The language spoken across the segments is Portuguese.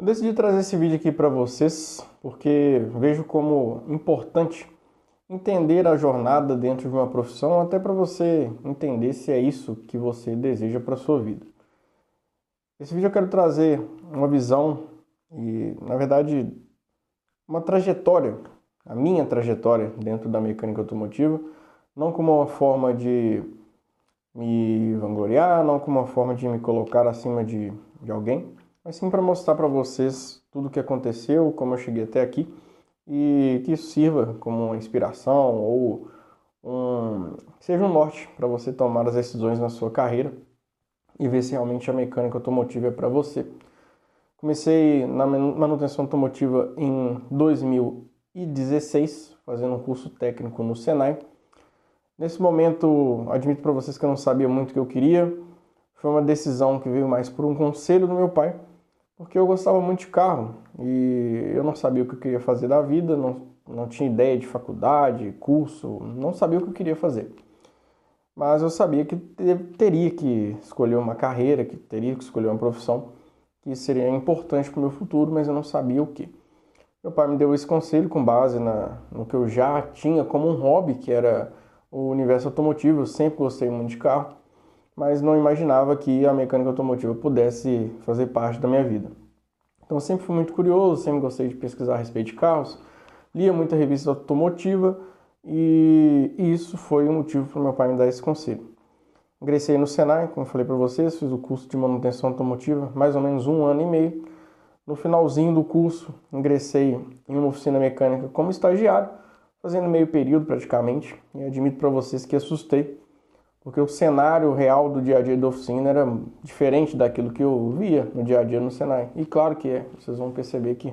Eu decidi trazer esse vídeo aqui para vocês porque vejo como importante entender a jornada dentro de uma profissão, até para você entender se é isso que você deseja para sua vida. Esse vídeo eu quero trazer uma visão e, na verdade, uma trajetória, a minha trajetória dentro da mecânica automotiva, não como uma forma de me vangloriar, não como uma forma de me colocar acima de alguém, mas sim para mostrar para vocês tudo o que aconteceu, como eu cheguei até aqui e que isso sirva como uma inspiração ou seja um norte para você tomar as decisões na sua carreira e ver se realmente a mecânica automotiva é para você. Comecei na manutenção automotiva em 2016, fazendo um curso técnico no Senai. Nesse momento, admito para vocês que eu não sabia muito o que eu queria. Foi uma decisão que veio mais por um conselho do meu pai, porque eu gostava muito de carro e eu não sabia o que eu queria fazer da vida, não tinha ideia de faculdade, curso, não sabia o que eu queria fazer. Mas eu sabia que teria que escolher uma carreira, que teria que escolher uma profissão que seria importante para o meu futuro, mas eu não sabia o que. Meu pai me deu esse conselho com base no que eu já tinha como um hobby, que era o universo automotivo. Eu sempre gostei muito de carro, mas não imaginava que a mecânica automotiva pudesse fazer parte da minha vida. Então eu sempre fui muito curioso, sempre gostei de pesquisar a respeito de carros, lia muita revista automotiva e isso foi o motivo para o meu pai me dar esse conselho. Ingressei no Senai, como eu falei para vocês, fiz o curso de manutenção automotiva, mais ou menos 1 ano e meio. No finalzinho do curso, ingressei em uma oficina mecânica como estagiário, fazendo meio período praticamente, e admito para vocês que assustei, porque o cenário real do dia a dia da oficina era diferente daquilo que eu via no dia a dia no Senai. E claro que é, vocês vão perceber que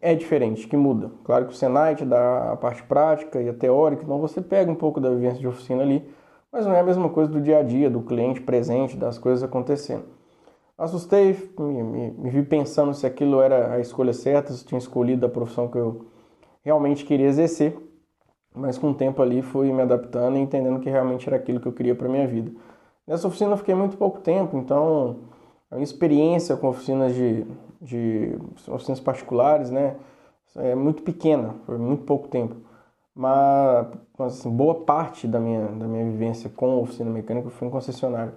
é diferente, que muda. Claro que o Senai te dá a parte prática e a teórica, então você pega um pouco da vivência de oficina ali, mas não é a mesma coisa do dia a dia, do cliente presente, das coisas acontecendo. Assustei, me vi pensando se aquilo era a escolha certa, se tinha escolhido a profissão que eu realmente queria exercer, mas com o tempo ali fui me adaptando e entendendo que realmente era aquilo que eu queria para minha vida. Nessa oficina eu fiquei muito pouco tempo, então a minha experiência com oficinas de oficinas particulares, né, é muito pequena, foi muito pouco tempo. Mas assim, boa parte da minha vivência com oficina mecânica foi em concessionária.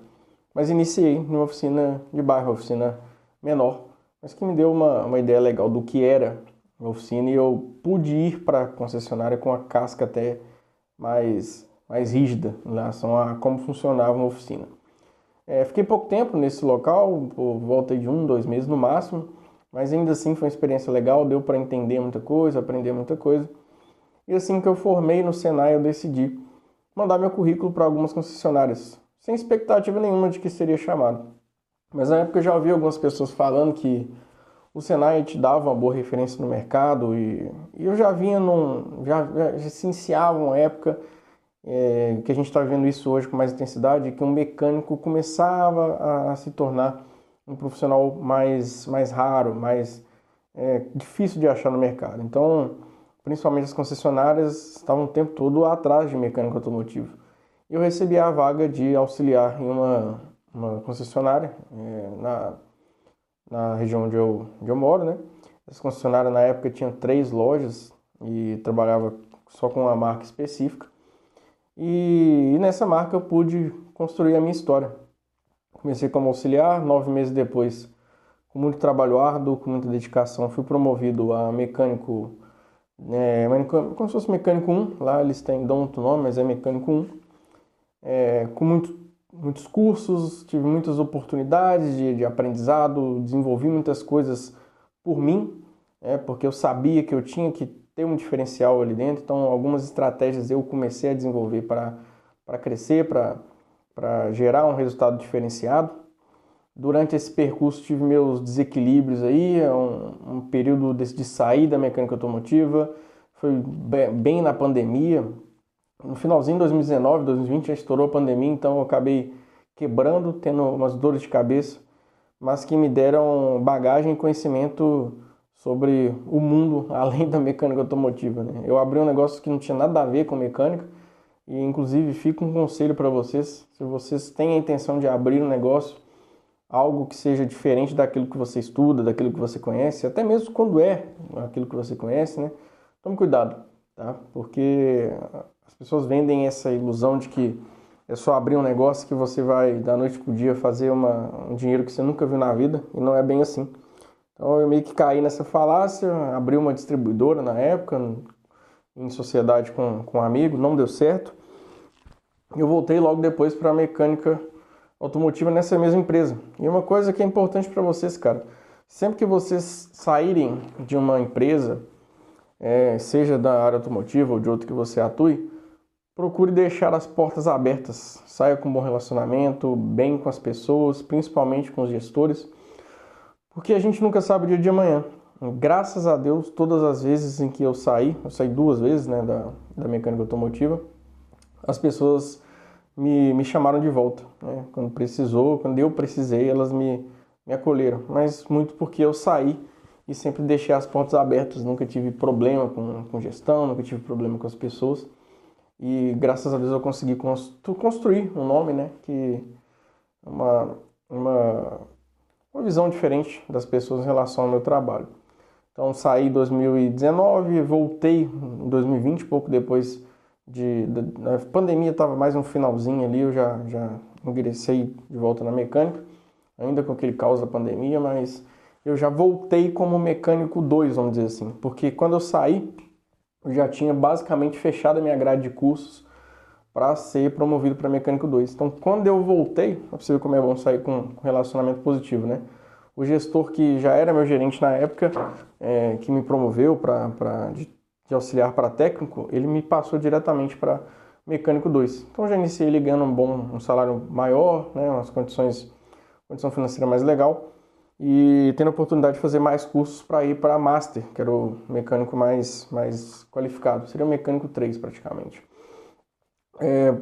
Mas iniciei numa oficina de bairro, oficina menor, mas que me deu uma ideia legal do que era a oficina e eu pude ir para a concessionária com a casca até mais rígida em relação a como funcionava uma oficina. Fiquei pouco tempo nesse local, por volta de 1, 2 meses no máximo, mas ainda assim foi uma experiência legal, deu para entender muita coisa, aprender muita coisa. E assim que eu formei no Senai, eu decidi mandar meu currículo para algumas concessionárias, sem expectativa nenhuma de que seria chamado. Mas na época eu já ouvi algumas pessoas falando que o Senai te dava uma boa referência no mercado e eu já vinha já se iniciava uma época que a gente está vendo isso hoje com mais intensidade, que um mecânico começava a se tornar um profissional mais raro, mais difícil de achar no mercado. Então, principalmente as concessionárias estavam o tempo todo atrás de mecânico automotivo. Eu recebi a vaga de auxiliar em uma concessionária na região onde eu moro, né? Essa concessionária na época tinha 3 lojas e trabalhava só com uma marca específica. E nessa marca eu pude construir a minha história. Comecei como auxiliar, 9 meses depois, com muito trabalho árduo, com muita dedicação, fui promovido a mecânico, como se fosse mecânico 1, lá eles dão outro nome, mas é mecânico 1, com muitos cursos, tive muitas oportunidades de aprendizado, desenvolvi muitas coisas por mim, porque eu sabia que eu tinha que ter um diferencial ali dentro, então algumas estratégias eu comecei a desenvolver para crescer, para gerar um resultado diferenciado. Durante esse percurso tive meus desequilíbrios aí, um período de sair da mecânica automotiva, foi bem na pandemia. No finalzinho de 2019, 2020 já estourou a pandemia, então eu acabei quebrando, tendo umas dores de cabeça, mas que me deram bagagem e conhecimento sobre o mundo além da mecânica automotiva, né? Eu abri um negócio que não tinha nada a ver com mecânica e inclusive fica um conselho para vocês, se vocês têm a intenção de abrir um negócio, algo que seja diferente daquilo que você estuda, daquilo que você conhece, até mesmo quando é aquilo que você conhece, né? Tome cuidado, tá? Porque as pessoas vendem essa ilusão de que é só abrir um negócio que você vai, da noite pro dia, fazer um dinheiro que você nunca viu na vida, e não é bem assim. Então eu meio que caí nessa falácia, abri uma distribuidora na época, em sociedade com um amigo, não deu certo. Eu voltei logo depois para a mecânica automotiva nessa mesma empresa. E uma coisa que é importante para vocês, cara, sempre que vocês saírem de uma empresa, seja da área automotiva ou de outra que você atue, procure deixar as portas abertas. Saia com um bom relacionamento, bem com as pessoas, principalmente com os gestores, porque a gente nunca sabe o dia de amanhã. Graças a Deus, todas as vezes em que eu saí 2 vezes, né, da mecânica automotiva, as pessoas me chamaram de volta, né? Quando precisou, quando eu precisei, elas me acolheram, mas muito porque eu saí e sempre deixei as portas abertas, nunca tive problema com gestão, nunca tive problema com as pessoas, e graças a Deus eu consegui construir um nome, né, que uma visão diferente das pessoas em relação ao meu trabalho. Então saí em 2019, voltei em 2020, pouco depois a pandemia, estava mais no finalzinho ali, eu já ingressei de volta na mecânica, ainda com aquele caos da pandemia, mas eu já voltei como mecânico 2, vamos dizer assim, porque quando eu saí, eu já tinha basicamente fechado a minha grade de cursos para ser promovido para mecânico 2. Então, quando eu voltei, para você ver como é bom sair com relacionamento positivo, né? O gestor que já era meu gerente na época, que me promoveu de auxiliar para técnico, ele me passou diretamente para mecânico 2. Então, já iniciei ele ganhando um salário maior, né? Condição financeira mais legal, e tendo a oportunidade de fazer mais cursos para ir para Master, que era o mecânico mais qualificado. Seria o mecânico 3 praticamente.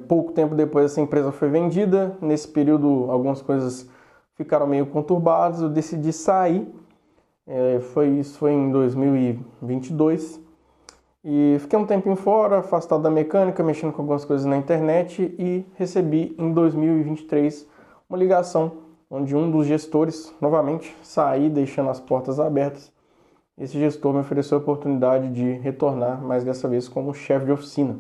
Pouco tempo depois essa empresa foi vendida. Nesse período algumas coisas ficaram meio conturbadas, eu decidi sair. Isso foi em 2022. E fiquei um tempinho fora, afastado da mecânica, mexendo com algumas coisas na internet, e recebi em 2023 uma ligação onde um dos gestores, novamente, saí deixando as portas abertas. Esse gestor me ofereceu a oportunidade de retornar, mas dessa vez como chefe de oficina.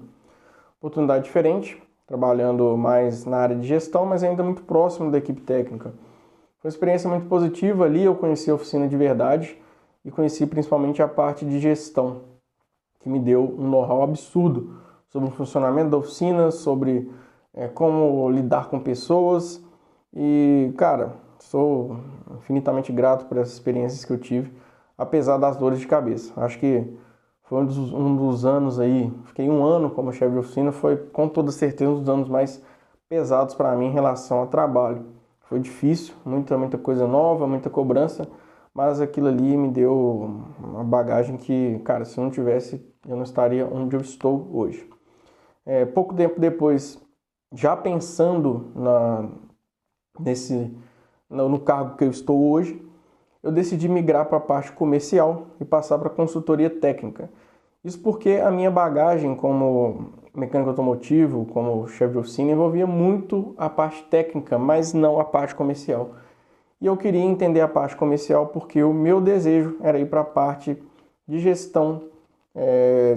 Oportunidade diferente, trabalhando mais na área de gestão, mas ainda muito próximo da equipe técnica. Foi uma experiência muito positiva ali, eu conheci a oficina de verdade e conheci principalmente a parte de gestão, que me deu um know-how absurdo sobre o funcionamento da oficina, sobre como lidar com pessoas. E, cara, sou infinitamente grato por essas experiências que eu tive, apesar das dores de cabeça. Acho que foi um dos anos aí, fiquei 1 ano como chefe de oficina, foi com toda certeza um dos anos mais pesados para mim em relação ao trabalho. Foi difícil, muita coisa nova, muita cobrança, mas aquilo ali me deu uma bagagem que, cara, se eu não tivesse, eu não estaria onde eu estou hoje. Pouco tempo depois, já pensando no cargo que eu estou hoje, eu decidi migrar para a parte comercial e passar para a consultoria técnica. Isso porque a minha bagagem como mecânico automotivo, como chefe de oficina, envolvia muito a parte técnica, mas não a parte comercial. E eu queria entender a parte comercial porque o meu desejo era ir para a parte de gestão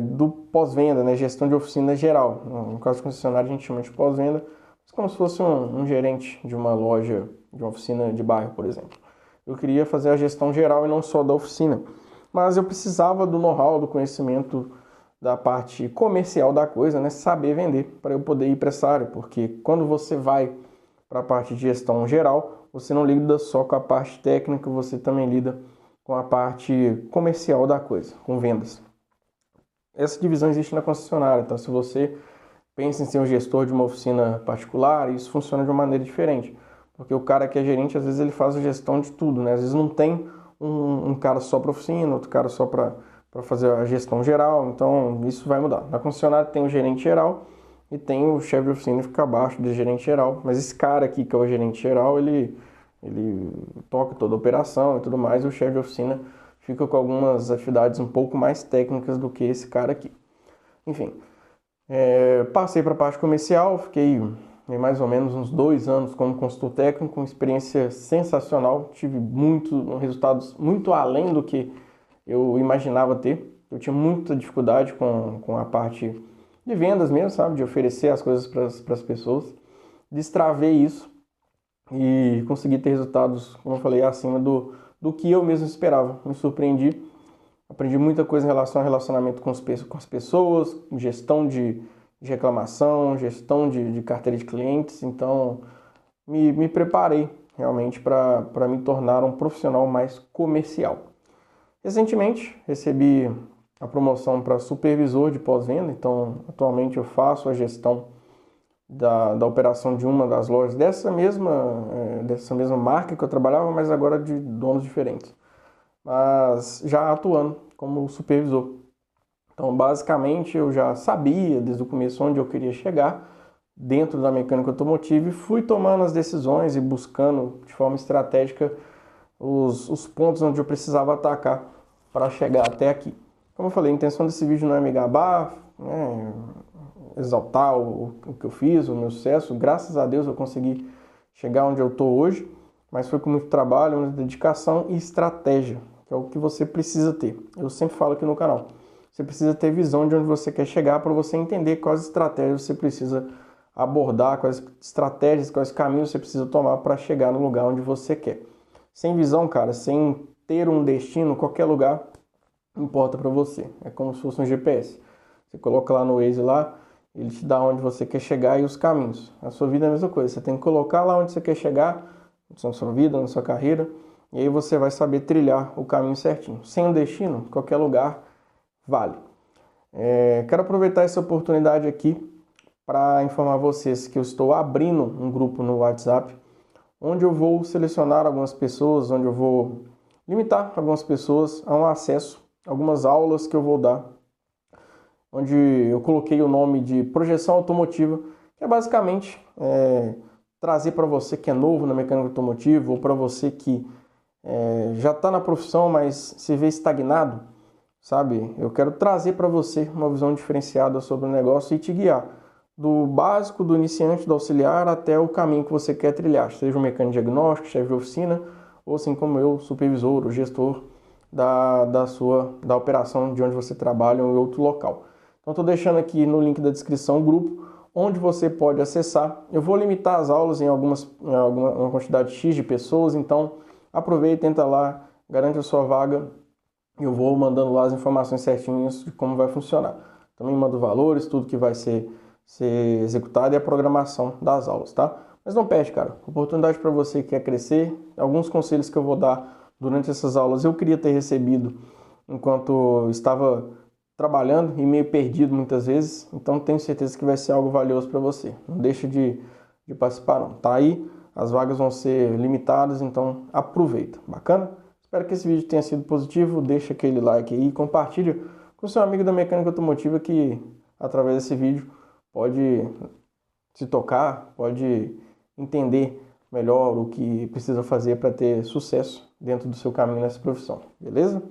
do pós-venda, né? Gestão de oficina geral. No caso de concessionária a gente chama de pós-venda, mas como se fosse um gerente de uma loja, de uma oficina de bairro, por exemplo. Eu queria fazer a gestão geral e não só da oficina. Mas eu precisava do know-how, do conhecimento da parte comercial da coisa, né? Saber vender para eu poder ir para essa área. Porque quando você vai para a parte de gestão geral, você não lida só com a parte técnica, você também lida com a parte comercial da coisa, com vendas. Essa divisão existe na concessionária, tá? Se você pensa em ser um gestor de uma oficina particular, isso funciona de uma maneira diferente. Porque o cara que é gerente, às vezes ele faz a gestão de tudo, né? Às vezes não tem um cara só para oficina, outro cara só para fazer a gestão geral, então isso vai mudar. Na concessionária tem o gerente geral e tem o chefe de oficina que fica abaixo do gerente geral, mas esse cara aqui que é o gerente geral, ele toca toda a operação e tudo mais, e o chefe de oficina fica com algumas atividades um pouco mais técnicas do que esse cara aqui. Enfim, passei para a parte comercial, fiquei em mais ou menos uns 2 anos como consultor técnico, uma experiência sensacional. Tive resultados muito além do que eu imaginava ter. Eu tinha muita dificuldade com a parte de vendas mesmo, sabe? De oferecer as coisas para as pessoas. Destravei isso e consegui ter resultados, como eu falei, acima do que eu mesmo esperava. Me surpreendi. Aprendi muita coisa em relação ao relacionamento com as pessoas, gestão de reclamação, gestão de carteira de clientes. Então, me preparei realmente para me tornar um profissional mais comercial. Recentemente, recebi a promoção para supervisor de pós-venda. Então, atualmente eu faço a gestão da operação de uma das lojas dessa mesma marca que eu trabalhava, mas agora de donos diferentes. Mas já atuando como supervisor. Então, basicamente, eu já sabia desde o começo onde eu queria chegar dentro da mecânica automotiva e fui tomando as decisões e buscando de forma estratégica os pontos onde eu precisava atacar para chegar até aqui. Como eu falei, a intenção desse vídeo não é me gabar, né, exaltar o que eu fiz, o meu sucesso. Graças a Deus eu consegui chegar onde eu estou hoje, mas foi com muito trabalho, muita dedicação e estratégia, que é o que você precisa ter. Eu sempre falo aqui no canal, você precisa ter visão de onde você quer chegar para você entender quais estratégias você precisa abordar, quais estratégias, quais caminhos você precisa tomar para chegar no lugar onde você quer. Sem visão, cara, sem ter um destino, qualquer lugar importa para você. É como se fosse um GPS. Você coloca lá no Waze lá, ele te dá onde você quer chegar e os caminhos. A sua vida é a mesma coisa. Você tem que colocar lá onde você quer chegar, na sua vida, na sua carreira, e aí você vai saber trilhar o caminho certinho. Sem um destino, qualquer lugar vale. Quero aproveitar essa oportunidade aqui para informar vocês que eu estou abrindo um grupo no WhatsApp, onde eu vou selecionar algumas pessoas, onde eu vou limitar algumas pessoas a um acesso, algumas aulas que eu vou dar, onde eu coloquei o nome de Projeção Automotiva, que é basicamente trazer para você que é novo na mecânica automotiva ou para você que já está na profissão, mas se vê estagnado, sabe? Eu quero trazer para você uma visão diferenciada sobre o negócio e te guiar do básico, do iniciante, do auxiliar, até o caminho que você quer trilhar, seja um mecânico diagnóstico, chefe de oficina, ou assim como eu, supervisor, o gestor da operação de onde você trabalha ou em outro local. Então, estou deixando aqui no link da descrição o grupo, onde você pode acessar. Eu vou limitar as aulas em uma quantidade X de pessoas, então aproveita, entra lá, garante a sua vaga. Eu vou mandando lá as informações certinhas de como vai funcionar. Também mando valores, tudo que vai ser executado e a programação das aulas, tá? Mas não perde, cara. Oportunidade para você que quer crescer. Alguns conselhos que eu vou dar durante essas aulas eu queria ter recebido enquanto estava trabalhando e meio perdido muitas vezes. Então tenho certeza que vai ser algo valioso para você. Não deixe de participar não. Tá aí, as vagas vão ser limitadas, então aproveita. Bacana? Espero que esse vídeo tenha sido positivo. Deixa aquele like aí e compartilha com seu amigo da mecânica automotiva que através desse vídeo pode se tocar, pode entender melhor o que precisa fazer para ter sucesso dentro do seu caminho nessa profissão, beleza?